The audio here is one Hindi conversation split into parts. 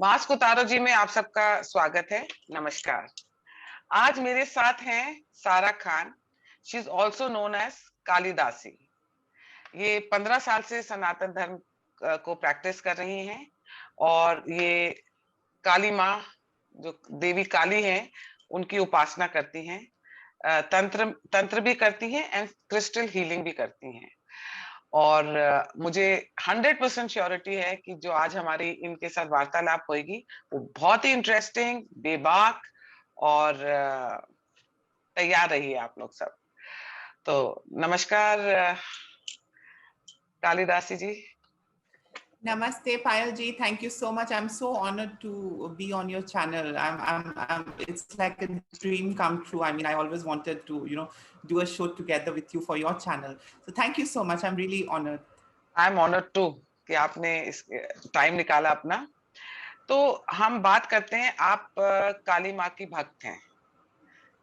मास्क उतारो जी में आप सबका स्वागत है। नमस्कार। आज मेरे साथ हैं Sara Khan. She is also known as Kalidasi. ये 15 साल से सनातन धर्म को प्रैक्टिस कर रही हैं और ये काली माँ, जो देवी काली हैं, उनकी उपासना करती हैं। तंत्र तंत्र भी करती हैं एंड क्रिस्टल हीलिंग भी करती हैं। और मुझे 100% श्योरिटी है कि जो आज हमारी इनके साथ वार्तालाप होगी वो बहुत ही इंटरेस्टिंग, बेबाक और तैयार रहिए आप लोग सब। तो नमस्कार कालिदासी जी। Namaste, Payal ji. Thank you so much. I'm so honored to be on your channel. It's like a dream come true. I mean, I always wanted to, do a show together with you for your channel. So thank you so much. I'm really honored. I am honoured to कि आपने इस टाइम निकाला अपना। तो हम बात करते हैं, आप काली माँ की भक्त हैं,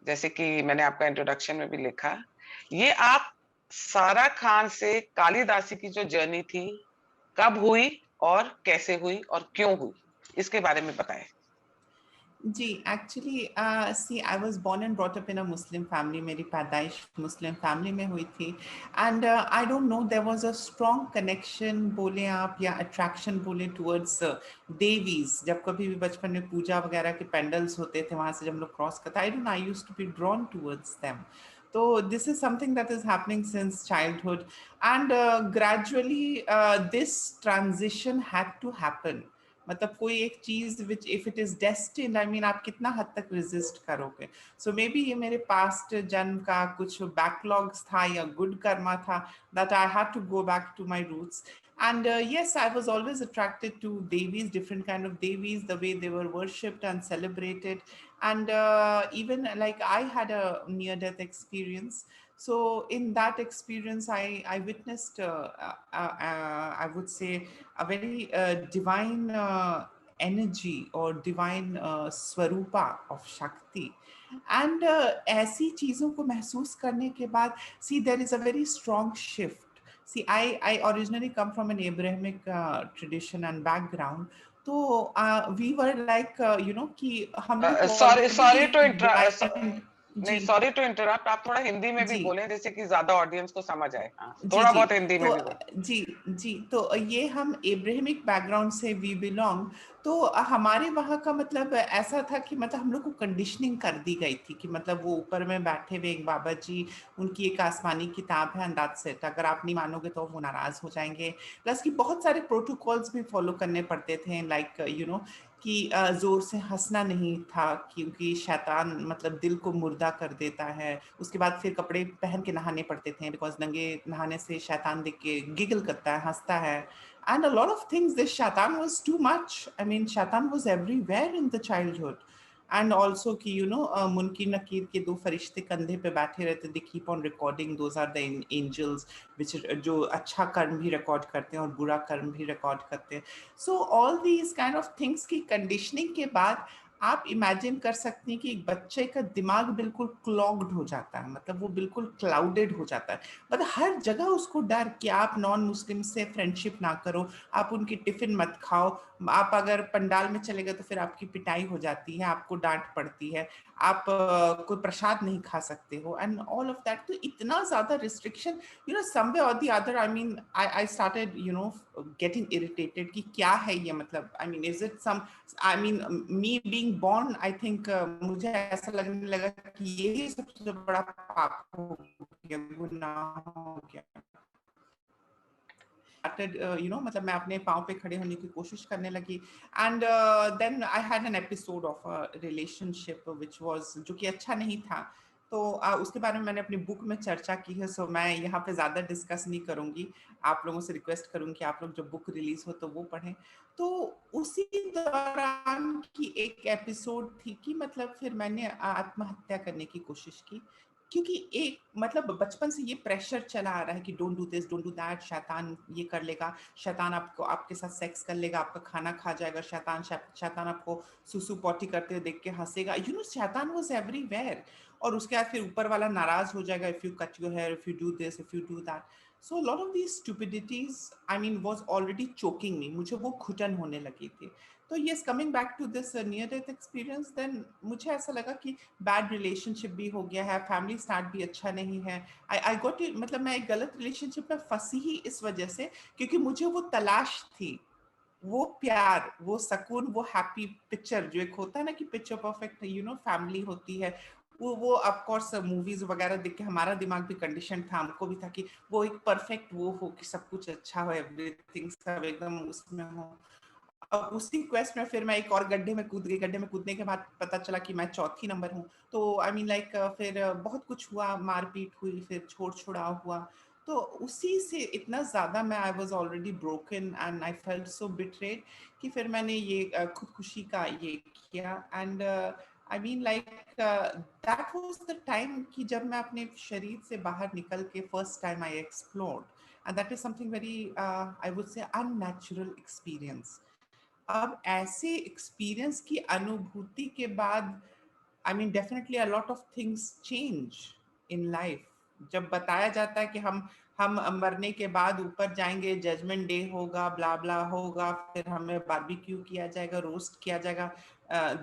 जैसे कि मैंने आपका इंट्रोडक्शन में भी लिखा। ये आप सारा खान से कालिदासी की जो जर्नी थी, कब हुई और कैसे हुई और क्यों हुई, इसके बारे में बताएं। जी, actually, see, I was born and brought up in a Muslim family. मेरी पैदाइश मुस्लिम फैमिली में हुई थी and I don't know, there was a strong connection बोले आप या attraction बोले towards देवीज। जब कभी भी बचपन में पूजा वगैरह के पेंडल्स होते थे, वहाँ से जब हम लोग क्रॉस करते, I don't know, I used to be drawn towards them. So this is something that is happening since childhood and gradually this transition had to happen. मतलब कोई एक चीज which if it is destined, I mean आप कितना हद तक रेजिस्ट करोगे। सो मे बी ये मेरे पास्ट जन्म का कुछ बैकलॉग्स था या गुड कर्मा था that I had to go back to my roots. And yes, I was always attracted to devis, different kind of devis, the way they were worshipped and celebrated. And even like I had a near death experience. So in that experience, I witnessed, I would say, a very divine energy or divine swarupa of Shakti. And ऐसी चीज़ों को महसूस करने के बाद, see, there is a very strong shift. See, I originally come from an Abrahamic tradition and background. तो we were like, कि हम लोग सॉरी सॉरी टू blind, नहीं, जी सॉरी टू इंटरप्ट। आप थोड़ा हिंदी में भी जी बोलें, जैसे कि ज्यादा ऑडियंस को समझ आए। हाँ, जी थोड़ा जी बहुत हिंदी में तो भी बोलें। जी जी तो ये हम एब्राहमिक बैकग्राउंड से वी बिलोंग। तो हमारे वहाँ का मतलब ऐसा था कि मतलब हम लोग को कंडीशनिंग कर दी गई थी कि मतलब वो ऊपर में बैठे हुए एक बाबा जी, उनकी एक आसमानी किताब है एंड दैट्स इट। अगर आप नहीं मानोगे तो वो नाराज हो जाएंगे। प्लस कि बहुत सारे प्रोटोकॉल्स भी फॉलो करने पड़ते थे, लाइक कि जोर से हंसना नहीं था क्योंकि शैतान मतलब दिल को मुर्दा कर देता है। उसके बाद फिर कपड़े पहन के नहाने पड़ते थे बिकॉज नंगे नहाने से शैतान देख के गिगल करता है, हंसता है। And a lot of things, this शैतान was too much. I mean शैतान was everywhere in the childhood. And also कि मुनकिर नकीर के दो फरिश्ते कंधे पे बैठे रहते, they keep on recording, those are the angels which जो अच्छा कर्म भी रिकॉर्ड करते हैं और बुरा कर्म भी रिकॉर्ड करते हैं। So all these kind of things की कंडीशनिंग के बाद आप इमेजिन कर सकते हैं कि एक बच्चे का दिमाग बिल्कुल क्लॉग्ड हो जाता है, मतलब वो बिल्कुल क्लाउडेड हो जाता है। मतलब हर जगह उसको डर कि आप नॉन मुस्लिम से फ्रेंडशिप ना करो, आप उनकी टिफिन मत खाओ, आप अगर पंडाल में चले गए तो फिर आपकी पिटाई हो जाती है, आपको डांट पड़ती है, आप कोई प्रसाद नहीं खा सकते हो एंड ऑल ऑफ दैट। तो इतना ज्यादा रिस्ट्रिक्शन, समवे और the other, I mean I started getting irritated कि क्या है ये, मतलब I mean is it some, I mean me being born, I think मुझे ऐसा लगने लगा कि यही सबसे बड़ा पाप हो गया, गुनाह हो गया। मतलब मैं अपने पाँव पे खड़े होने की कोशिश करने लगी। And then I had an episode of a relationship which was, जो कि अच्छा नहीं था। तो उसके बारे में मैंने अपनी बुक में चर्चा की है, सो मैं यहाँ पे ज़्यादा डिस्कस नहीं करूँगी। आप लोगों से रिक्वेस्ट करूँगी कि आप लोग जब बुक रिलीज हो तो वो पढ़ें। तो उसी दौरान की एक एपिसोड थी कि मतलब फिर मैंने आत्महत्या करने की कोशिश की, क्योंकि एक मतलब बचपन से ये प्रेशर चला आ रहा है कि don't do this, don't do that, शैतान ये कर लेगा, शैतान आपको आपके साथ सेक्स कर लेगा, आपका खाना खा जाएगा, शैतान आपको सुसु पॉटी करते हुए देख के हंसेगा। शैतान वाज एवरीवेयर। और उसके बाद फिर ऊपर वाला नाराज हो जाएगा if you cut your hair, if you do this, if you do that. So lot of these stupidities, I mean, was already choking me, मुझे वो घुटन होने लगी थी। तो yes, coming back to this near death experience, then मुझे ऐसा लगा कि bad relationship भी हो गया है, family start भी अच्छा नहीं है. I got it, मतलब मैं एक गलत relationship में फंसी ही इस वजह से क्योंकि मुझे वो तलाश थी, वो प्यार, वो सुकून, वो हैप्पी पिक्चर जो एक होता है ना कि picture perfect you know family होती है, वो ऑफ कोर्स मूवीज वगैरह देख के हमारा दिमाग भी कंडीशन था, हमको भी था कि वो एक परफेक्ट वो हो कि सब कुछ अच्छा हो, एवरीथिंग सब एकदम उसमें हो. अब उसी क्वेस्ट में फिर मैं एक और गड्ढे में कूद गई. गड्ढे में कूदने के बाद पता चला कि मैं चौथी नंबर हूँ. तो आई मीन लाइक फिर बहुत कुछ हुआ, मारपीट हुई, फिर छोड़ छुड़ाव हुआ. तो उसी से इतना ज़्यादा मैं I was already broken and I felt so betrayed कि फिर मैंने ये खुदकुशी का ये किया. And I mean like that was the time कि जब मैं अपने शरीर से बाहर निकल के first time I explored. And that is something very I would say unnatural experience. अब ऐसे एक्सपीरियंस की अनुभूति के बाद I mean definitely a lot of things change in life. जब बताया जाता है कि हम मरने के बाद ऊपर जाएंगे, जजमेंट डे होगा, ब्ला ब्ला होगा, फिर हमें बारबेक्यू किया जाएगा, रोस्ट किया जाएगा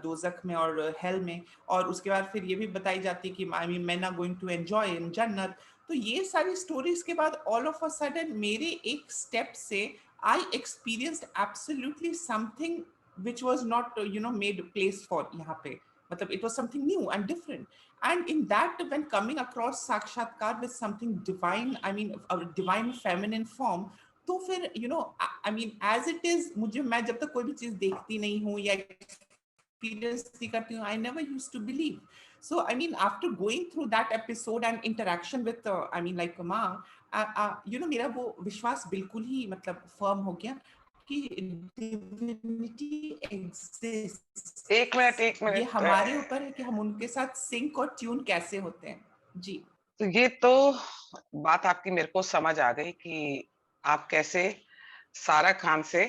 दोजख में और हेल में, और उसके बाद फिर ये भी बताई जाती है कि I mean men are going to enjoy in जन्नत. तो ये सारी स्टोरीज के बाद ऑल ऑफ अ सडन मेरे एक स्टेप से I experienced absolutely something which was not, made place for यहाँ पे. मतलब it was something new and different. And in that, when coming across साक्षात्कार with something divine, I mean, a divine feminine form, तो फिर, I mean, as it is, मैं जब तक कोई भी चीज देखती नहीं हूँ या experience नहीं करती हूँ, I never used to believe. So, I mean, after going through that episode and interaction with, I mean, like माँ, मेरा वो विश्वास बिल्कुल ही मतलब फर्म हो गया कि डिविनिटी एग्जिस्ट. एक मिनट, एक ये मिनट. हमारे ऊपर है कि हम उनके साथ सिंक और ट्यून कैसे होते हैं. जी. तो ये तो बात आपकी मेरे को समझ आ गई कि आप कैसे सारा खान से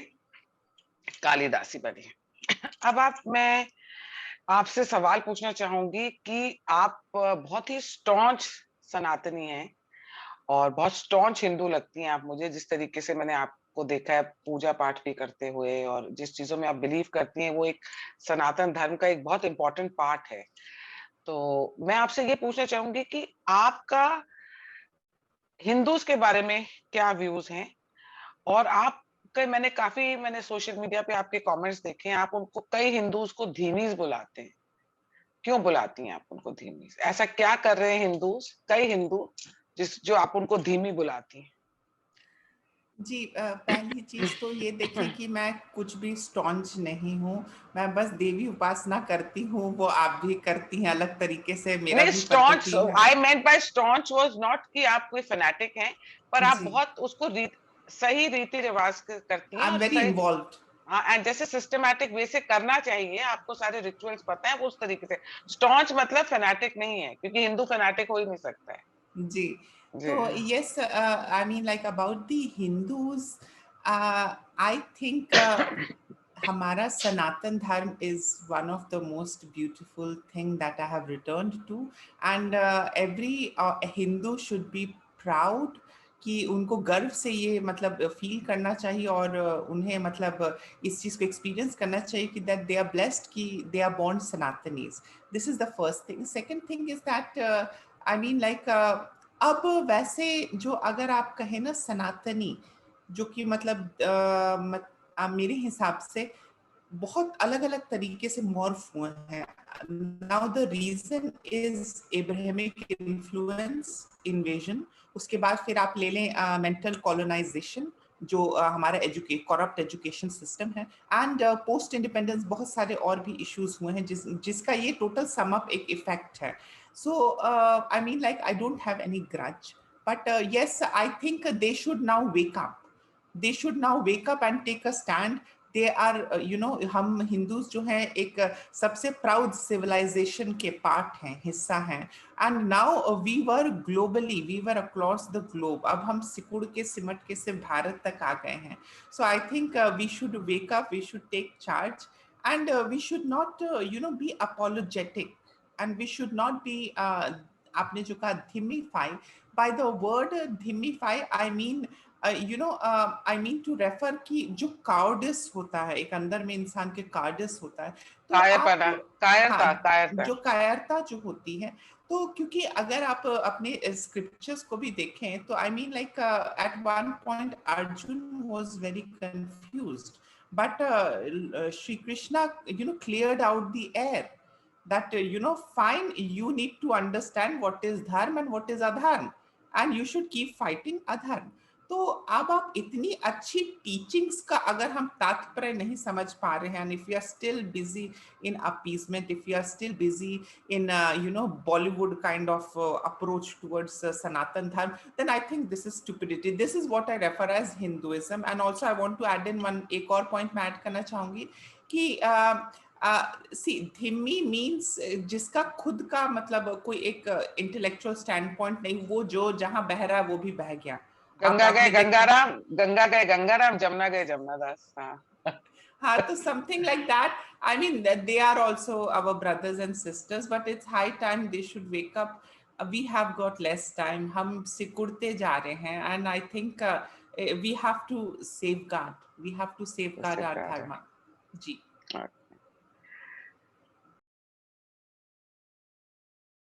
कालिदासी बनी. अब मैं आपसे सवाल पूछना चाहूंगी कि आप बहुत ही स्टॉन्च सनातनी हैं और बहुत स्टॉन्च हिंदू लगती हैं आप मुझे, जिस तरीके से मैंने आपको देखा है पूजा पाठ भी करते हुए, और जिस चीजों में आप बिलीव करती हैं वो एक सनातन धर्म का एक बहुत इंपॉर्टेंट पार्ट है. तो मैं आपसे ये पूछना चाहूंगी कि आपका हिंदूज के बारे में क्या व्यूज हैं, और आप मैंने सोशल मीडिया पे आपके कमेंट्स देखे हैं, आप उनको कई हिंदूज को धीमीज बुलाते हैं. क्यों बुलाती हैं आप उनको धीमी? ऐसा क्या कर रहे हैं हिंदूज, कई हिंदू, जो आप उनको धीमी बुलाती हैं? जी, पहली चीज तो ये देखिए कि मैं कुछ भी स्टॉन्च नहीं हूँ. मैं बस देवी उपासना करती हूँ, वो आप भी करती हैं अलग तरीके से, मेरा नहीं, भी स्टॉन्च, पद्धति है. I meant by staunch was not कि आप कोई फैनेटिक हैं, पर आप जी, बहुत उसको सही रीति रिवाज करती हैं आई एम और वेरी सही. इन्वॉल्व्ड. हाँ, एंड जैसे सिस्टमैटिक वे से करना चाहिए, आपको सारे रिचुअल्स पता है, वो उस तरीके से. स्टॉन्च मतलब फैनेटिक नहीं है, क्योंकि हिंदू फैनेटिक हो ही नहीं सकता है. जी. जी. तो yes, I mean like about the Hindus, I think हमारा सनातन धर्म is one of the most beautiful thing that I have returned to, and every Hindu should be proud कि उनको गर्व से ये मतलब फील करना चाहिए, और उन्हें मतलब इस चीज को एक्सपीरियंस करना चाहिए कि दैट दे आर ब्लेस्ड कि they are born Sanatanis. This is the first thing. Second thing is that I mean like अब वैसे जो अगर आप कहें ना सनातनी, जो कि मतलब मेरे हिसाब से बहुत अलग अलग तरीके से मॉर्फ हुए हैं. Now the reason is Abrahamic influence, invasion. उसके बाद फिर आप ले लें मेंटल कॉलोनाइजेशन, जो हमारा करप्ट एजुकेशन सिस्टम है, एंड पोस्ट इंडिपेंडेंस बहुत सारे और भी इश्यूज हुए हैं जिसका ये टोटल सम अप एक इफेक्ट है. So I mean like I don't have any grudge, but yes, I think they should now wake up. They should now wake up and take a stand. They are, हम हिंदूज जो हैं एक सबसे प्राउड सिविलाइजेशन के पार्ट हैं, हिस्सा हैं. And now we were globally, we were across the globe. अब हम सिकुड़ के सिमट के सिर्फ भारत तक आ गए हैं. So I think we should wake up, we should take charge, and we should not be apologetic, and we should not be आपने जो कहा dhimmify. By the word dhimify, I mean you know I mean to refer कि जो काउडिस होता है, एक अंदर में इंसान के काउडिस होता है, तो आप, कायरपना, हाँ, कायरता, कायरता। जो कायरता जो होती है, तो क्योंकि अगर आप अपने स्क्रिप्चर्स को भी देखें तो I mean like at one point Arjun was very confused, but Shri Krishna, you know, cleared out the air that you know, fine, you need to understand what is dharma and what is adharma, and you should keep fighting adharma. तो अब आप इतनी अच्छी टीचिंग्स का अगर हम तात्पर्य नहीं समझ पा रहे हैं, if we are still busy in appeasement, if we are still busy in you know, Bollywood kind of approach towards Sanatan Dharma, then I think this is stupidity. This is what I refer as Hinduism. And also I want to add in one एक और point मैं add करना चाहूंगी कि सी धिम्मी मीन्स जिसका खुद का मतलब कोई एक इंटेलेक्चुअल स्टैंड पॉइंट नहीं, वो जो जहां बह रहा है वो भी बह गया। गंगा गए आपने देखा, गंगाराम, गंगा गए गंगाराम, जमुना गए जमुनादास। हाँ। हाँ, तो something like that. I mean that they are also our brothers and sisters, but it's high time they should wake up. We have got less time. हम सिकुड़ते जा रहे हैं, and I think we have to safeguard. We have to safeguard our dharma. Ji.